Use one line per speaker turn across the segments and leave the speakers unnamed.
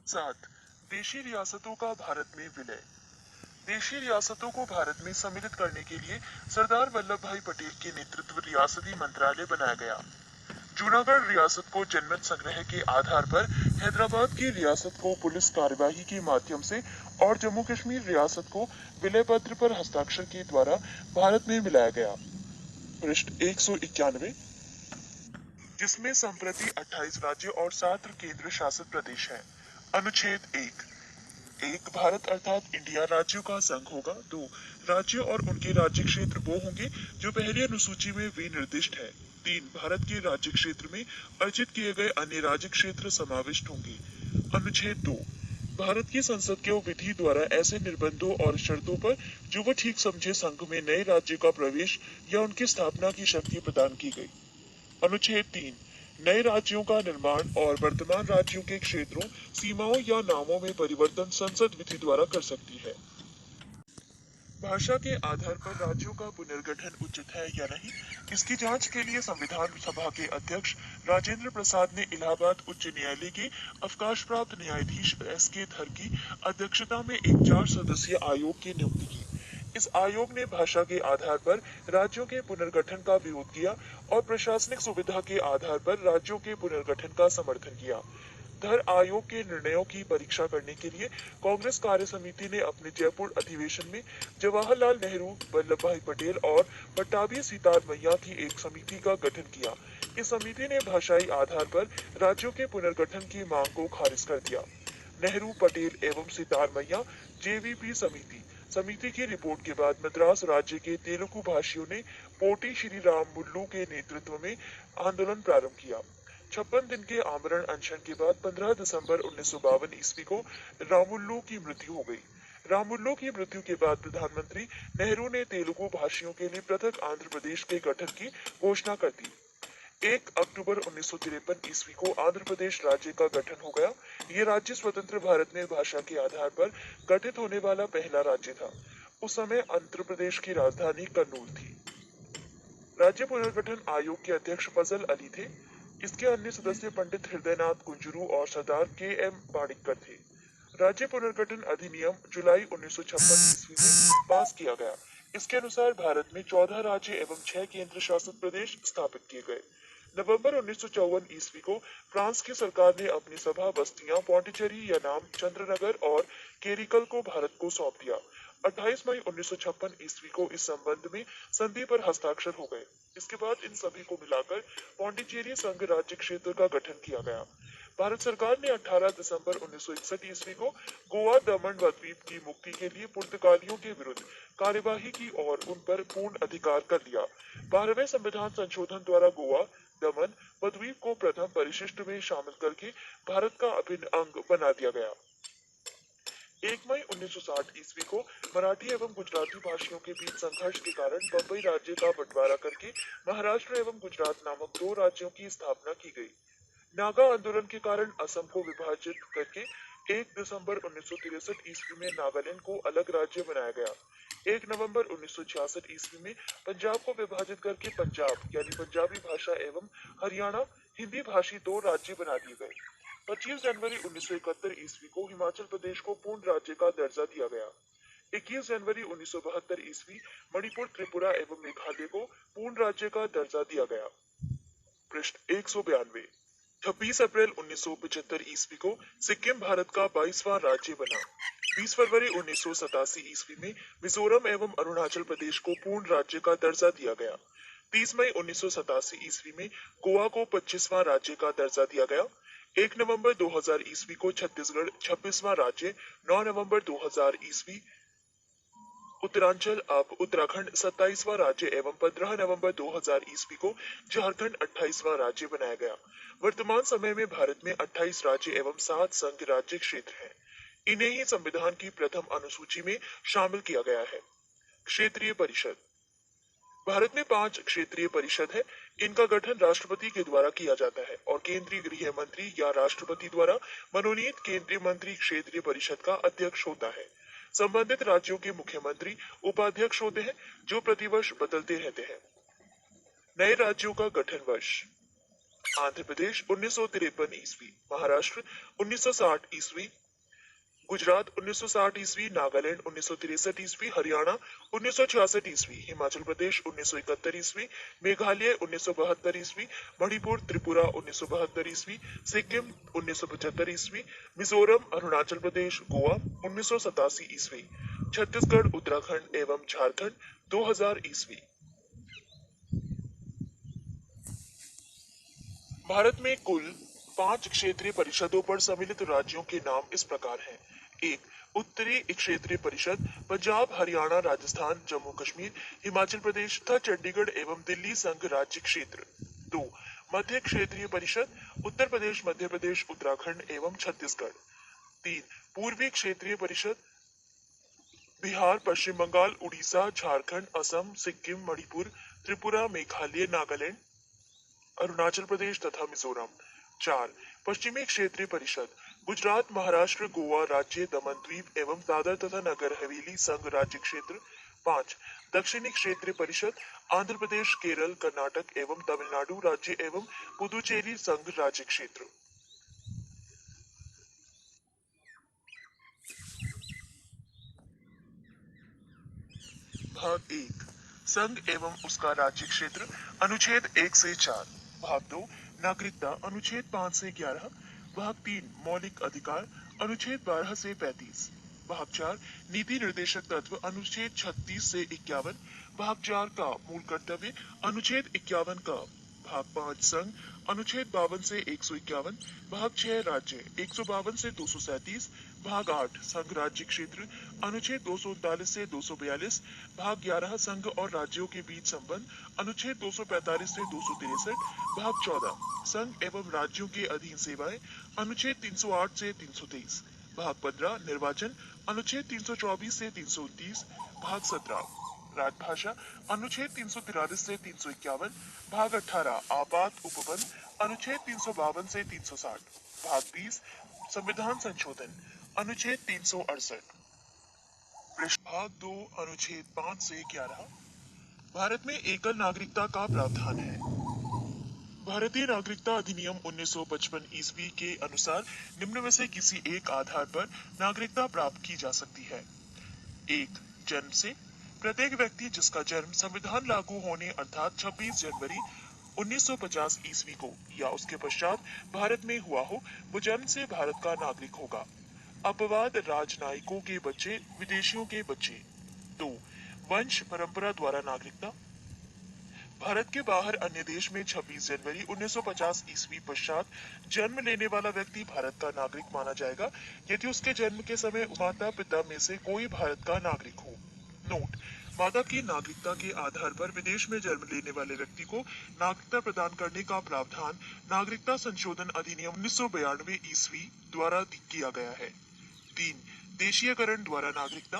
7. देशी रियासतों का भारत में विलय। देशी रियासतों को भारत में सम्मिलित करने के लिए सरदार वल्लभ भाई पटेल के नेतृत्व रियासती मंत्रालय बनाया गया। जूनागढ़ रियासत को जनमत संग्रह के आधार पर हैदराबाद की रियासत को पुलिस कार्यवाही के माध्यम से और जम्मू कश्मीर रियासत को विलय पत्र पर हस्ताक्षर के द्वारा भारत में मिलाया गया। पृष्ठ 191, जिसमें संप्रति 28 राज्य और 7 केंद्र शासित प्रदेश हैं। अनुच्छेद 1 भारत अर्थात इंडिया राज्यों का संघ होगा। 2 राज्य और उनके राज्य क्षेत्र वो होंगे जो पहली अनुसूची में विनिर्दिष्ट है। 3 भारत के राज्य क्षेत्र में अर्जित किए गए अन्य राज्य क्षेत्र समाविष्ट होंगे। अनुच्छेद 2 भारत की संसद के विधि द्वारा ऐसे निर्बंधों और शर्तों पर जो वह ठीक समझे संघ में नए राज्य का प्रवेश या उनकी स्थापना की शक्ति प्रदान की गई। अनुच्छेद 3 नए राज्यों का निर्माण और वर्तमान राज्यों के क्षेत्रों, सीमाओं या नामों में परिवर्तन संसद विधि द्वारा कर सकती है। भाषा के आधार पर राज्यों का पुनर्गठन उचित है या नहीं, इसकी जांच के लिए संविधान सभा के अध्यक्ष राजेंद्र प्रसाद ने इलाहाबाद उच्च न्यायालय के अवकाश प्राप्त न्यायाधीश S.K. धर की अध्यक्षता में एक 4 सदस्यीय आयोग की नियुक्ति की। इस आयोग ने भाषा के आधार पर राज्यों के पुनर्गठन का विरोध किया और प्रशासनिक सुविधा के आधार पर राज्यों के पुनर्गठन का समर्थन किया। धर आयोग के निर्णयों की परीक्षा करने के लिए कांग्रेस कार्य समिति ने अपने जयपुर अधिवेशन में जवाहरलाल नेहरू, वल्लभ भाई पटेल और पट्टाभी सितार मैया की एक समिति का गठन किया। इस समिति ने भाषाई आधार पर राज्यों के पुनर्गठन की मांग को खारिज कर दिया। नेहरू, पटेल एवं सितार मैया जेवीपी समिति की रिपोर्ट के बाद मद्रास राज्य के तेलुगु भाषियों ने पोटी श्री रामुलु के नेतृत्व में आंदोलन प्रारंभ किया। 56 दिन के आमरण अनशन के बाद 15 दिसंबर 1952 ईस्वी को रामुलु की मृत्यु हो गई। रामुलु की मृत्यु के बाद प्रधानमंत्री नेहरू ने तेलुगु भाषियों के लिए पृथक आंध्र प्रदेश के गठन की घोषणा कर दी। 1 अक्टूबर 1953 ईस्वी को आंध्र प्रदेश राज्य का गठन हो गया। ये राज्य स्वतंत्र भारत में भाषा के आधार पर गठित होने वाला पहला राज्य था। उस समय आंध्र प्रदेश की राजधानी कर्नूल थी। राज्य पुनर्गठन आयोग के अध्यक्ष फजल अली थे। इसके अन्य सदस्य पंडित हृदयनाथ कुंजरू और सरदार के.एम. पाणिक्कर थे। राज्य पुनर्गठन अधिनियम जुलाई 1956 ईस्वी में पास किया गया। इसके अनुसार भारत में 14 राज्य एवं 6 केंद्र शासित प्रदेश स्थापित किए गए। नवंबर 1954 ईस्वी को फ्रांस की सरकार ने अपनी सभा बस्तियां पौंडीचेरी, यनाम, चंद्रनगर और केरिकल को भारत को सौंप दिया। 28 मई 1956 ईस्वी को इस संबंध में संधि पर हस्ताक्षर हो गए। इसके बाद इन सभी को मिलाकर पौंडीचेरी संघ राज्य क्षेत्र का गठन किया गया। भारत सरकार ने 18 दिसंबर 1961 ईस्वी को गोवा, दमन व द्वीप की मुक्ति के लिए पुर्तगालियों के विरुद्ध कार्यवाही की और उन पर पूर्ण अधिकार कर लिया। 12वें संविधान संशोधन द्वारा गोवा, दमन व द्वीप को प्रथम परिशिष्ट में शामिल करके भारत का अभिन्न अंग बना दिया गया। 1 मई 1960 ईस्वी को मराठी एवं गुजराती भाषियों के बीच संघर्ष के कारण बम्बई राज्य का बंटवारा करके महाराष्ट्र एवं गुजरात नामक 2 राज्यों की स्थापना की गई। नागा आंदोलन के कारण असम को विभाजित करके 1 दिसंबर 1963 ईस्वी में नागालैंड को अलग राज्य बनाया गया। 1 नवंबर 1966 ईस्वी में पंजाब को विभाजित करके पंजाब यानी पंजाबी भाषा एवं हरियाणा हिंदी भाषी 2 राज्य बना दिए गए। 25 जनवरी 1971 ईस्वी को हिमाचल प्रदेश को पूर्ण राज्य का दर्जा दिया गया। 21 जनवरी 1972 ईस्वी मणिपुर, त्रिपुरा एवं मेघालय को पूर्ण राज्य का दर्जा दिया गया। पृष्ठ 192। 26 अप्रैल 1975 ईस्वी को सिक्किम भारत का 22वां राज्य बना। 20 फरवरी 1987 ईस्वी में मिजोरम एवं अरुणाचल प्रदेश को पूर्ण राज्य का दर्जा दिया गया। 30 मई 1987 ईस्वी में गोवा को 25वां राज्य का दर्जा दिया गया। 1 नवंबर 2000 ईस्वी को छत्तीसगढ़ 26वां राज्य। 9 नवंबर 2000 ईस्वी उत्तरांचल अब उत्तराखंड 27वां राज्य एवं 15 नवंबर 2000 ईस्वी को झारखंड 28वां राज्य बनाया गया। वर्तमान समय में भारत में 28 राज्य एवं 7 संघ राज्य क्षेत्र हैं। इन्हें ही संविधान की प्रथम अनुसूची में शामिल किया गया है। क्षेत्रीय परिषद। भारत में 5 क्षेत्रीय परिषद है। इनका गठन राष्ट्रपति के द्वारा किया जाता है और केंद्रीय गृह मंत्री या राष्ट्रपति द्वारा मनोनीत केंद्रीय मंत्री क्षेत्रीय परिषद का अध्यक्ष होता है। संबंधित राज्यों के मुख्यमंत्री उपाध्यक्ष होते हैं जो प्रतिवर्ष बदलते रहते हैं। नए राज्यों का गठन वर्ष। आंध्र प्रदेश 1953 ईस्वी, महाराष्ट्र 1960 ईस्वी, गुजरात 1960 ईस्वी, नागालैंड 1963 ईस्वी, हरियाणा 1966 ईस्वी, हिमाचल प्रदेश 1971 ईस्वी, मेघालय 1972 ईस्वी, मणिपुर त्रिपुरा 1972 ईस्वी, सिक्किम 1975 ईस्वी, मिजोरम अरुणाचल प्रदेश गोवा 1987 ईस्वी, छत्तीसगढ़ उत्तराखंड एवं झारखंड 2000 ईस्वी। भारत में कुल 5 क्षेत्रीय परिषदों पर सम्मिलित राज्यों के नाम इस प्रकार हैं। एक, उत्तरी क्षेत्रीय परिषद पंजाब, हरियाणा, राजस्थान, जम्मू कश्मीर, हिमाचल प्रदेश तथा चंडीगढ़ एवं दिल्ली संघ राज्य क्षेत्र। दो, मध्य क्षेत्रीय परिषद उत्तर प्रदेश, मध्य प्रदेश, उत्तराखंड एवं छत्तीसगढ़। तीन, पूर्वी क्षेत्रीय परिषद बिहार, पश्चिम बंगाल, उड़ीसा, झारखंड, असम, सिक्किम, मणिपुर, त्रिपुरा, मेघालय, नागालैंड, अरुणाचल प्रदेश तथा मिजोरम। चार, पश्चिमी क्षेत्रीय परिषद गुजरात, महाराष्ट्र, गोवा राज्य, दमन द्वीप एवं दादर तथा नगर हवेली संघ राज्य क्षेत्र। पाँच, दक्षिणी क्षेत्रीय परिषद आंध्र प्रदेश, केरल, कर्नाटक एवं तमिलनाडु राज्य एवं पुदुचेरी संघ राज्य क्षेत्र। भाग एक, संघ एवं उसका राज्य क्षेत्र, अनुच्छेद 1 से 4। भाग दो, नागरिकता, अनुच्छेद 5 से 11। भाग तीन, मौलिक अधिकार, अनुच्छेद 12 से 35। भाग चार, नीति निर्देशक तत्व, अनुच्छेद 36 से 51। भाग चार का मूल कर्तव्य, अनुच्छेद 51 का। भाग पाँच, संघ, अनुच्छेद 52 से 151। भाग छह, राज्य, 152 से 237। भाग आठ, संघ राज्य क्षेत्र, अनुच्छेद 239 से 242। भाग 11, संघ और राज्यों के बीच संबंध, अनुच्छेद 245 से 263। भाग 14, संघ एवं राज्यों के अधीन सेवाएं, अनुच्छेद 308 से 323। भाग 15, निर्वाचन, अनुच्छेद 324 से 329। भाग 17, राजभाषा, अनुच्छेद 343 से 351। भाग 18, आपात उपबंध, अनुच्छेद 352 से 360। भाग 20, संविधान संशोधन, अनुच्छेद 368। भाग दो, अनुच्छेद 5 से 11। भारत में एकल नागरिकता का प्रावधान है। भारतीय नागरिकता अधिनियम 1955 ईस्वी के अनुसार निम्न में से किसी एक आधार पर नागरिकता प्राप्त की जा सकती है। एक, जन्म से, प्रत्येक व्यक्ति जिसका जन्म संविधान लागू होने अर्थात 26 जनवरी 1950 ईस्वी को या उसके पश्चात भारत में हुआ हो, वो जन्म से भारत का नागरिक होगा। अपवाद, राजनयिकों के बच्चे, विदेशियों के बच्चे। दो, वंश परंपरा द्वारा नागरिकता, भारत के बाहर अन्य देश में 26 जनवरी 1950 ईस्वी पश्चात जन्म लेने वाला व्यक्ति भारत का नागरिक माना जाएगा यदि उसके जन्म के समय माता पिता में से कोई भारत का नागरिक हो। नोट, माता की नागरिकता के आधार पर विदेश में जन्म लेने वाले व्यक्ति को नागरिकता प्रदान करने का प्रावधान नागरिकता संशोधन अधिनियम 1992 ईस्वी द्वारा किया गया है। तीन, देशीयकरण द्वारा नागरिकता,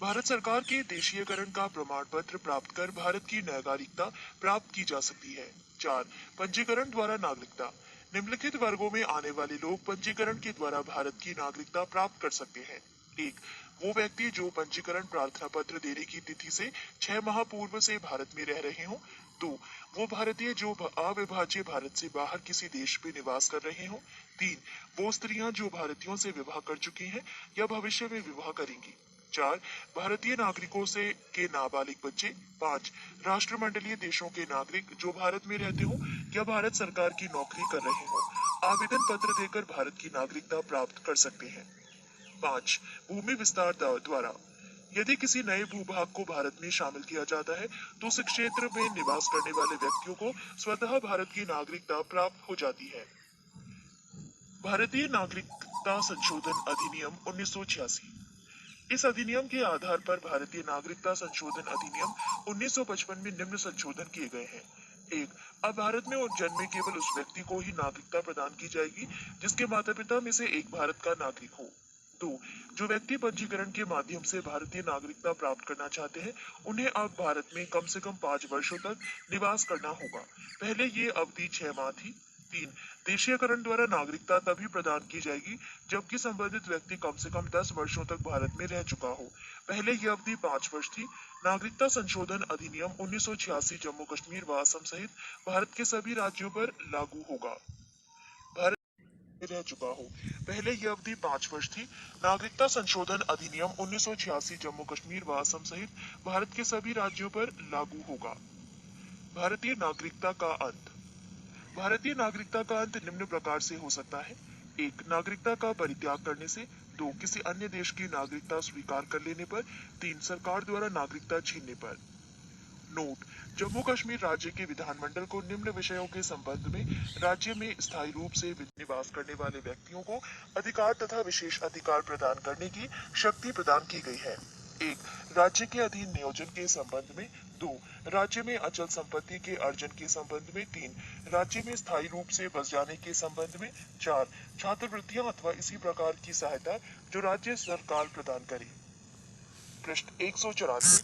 भारत सरकार के देशीयकरण का प्रमाण पत्र प्राप्त कर भारत की नागरिकता प्राप्त की जा सकती है। चार, पंजीकरण द्वारा नागरिकता, निम्नलिखित वर्गों में आने वाले लोग पंजीकरण के द्वारा भारत की नागरिकता प्राप्त कर सकते हैं। एक, वो व्यक्ति जो पंजीकरण प्रार्थना पत्र देने की तिथि से 6 माह पूर्व से भारत में रह रहे हों। दो, वो भारतीय जो अविभाज्य भारत से बाहर किसी देश में निवास कर रहे हों। तीन, वो स्त्रियां जो भारतीयों से विवाह कर चुकी हैं या भविष्य में विवाह करेंगी। चार, भारतीय नागरिकों से के नाबालिग बच्चे। पाँच, राष्ट्रमंडलीय देशों के नागरिक जो भारत में रहते हों या भारत सरकार की नौकरी कर रहे हों, आवेदन पत्र देकर भारत की नागरिकता प्राप्त कर सकते हैं। पाँच, भूमि विस्तार द्वारा, यदि किसी नए भूभाग को भारत में शामिल किया जाता है तो उस क्षेत्र में निवास करने वाले व्यक्तियों को स्वतः भारत की नागरिकता प्राप्त हो जाती है। भारतीय नागरिकता संशोधन अधिनियम 1986, इस अधिनियम के आधार पर भारतीय नागरिकता संशोधन अधिनियम 1955 में निम्न संशोधन किए गए हैं। एक, अब भारत में जन्मे केवल उस व्यक्ति को ही नागरिकता प्रदान की जाएगी जिसके माता पिता में से एक भारत का नागरिक हो। दो, जो व्यक्ति पंजीकरण के माध्यम से भारतीय नागरिकता प्राप्त करना चाहते हैं उन्हें अब भारत में कम से कम 5 वर्षों तक निवास करना होगा। पहले ये अवधि 6 माह थी। 3 देशीयकरण द्वारा नागरिकता तभी प्रदान की जाएगी जबकि संबंधित व्यक्ति कम से कम 10 वर्षों तक भारत में रह चुका हो। पहले यह अवधि 5 वर्ष थी। नागरिकता संशोधन अधिनियम 1986 जम्मू कश्मीर व असम सहित भारत के सभी राज्यों पर लागू होगा। भारत में रह चुका हो। पहले यह अवधि 5 वर्ष थी। नागरिकता संशोधन अधिनियम 1986 जम्मू कश्मीर व असम सहित भारत के सभी राज्यों पर लागू होगा। भारतीय नागरिकता का अंत। भारतीय नागरिकता का अंत निम्न प्रकार से हो सकता है। 1 नागरिकता का परित्याग करने से। 2 किसी अन्य देश की नागरिकता स्वीकार कर लेने पर। 3 सरकार द्वारा नागरिकता छीनने पर। नोट: जम्मू कश्मीर राज्य के विधानमंडल को निम्न विषयों के संबंध में राज्य में स्थायी रूप से निवास करने वाले व्यक्तियों को अधिकार तथा विशेष अधिकार प्रदान करने की शक्ति प्रदान की गई है। 1 राज्य के अधीन नियोजन के संबंध में। 2 राज्य में अचल संपत्ति के अर्जन के संबंध में। 3 राज्य में स्थायी रूप से बस जाने के संबंध में। 4 छात्रवृत्तियां अथवा इसी प्रकार की सहायता जो राज्य सरकार प्रदान करे। पृष्ठ 184।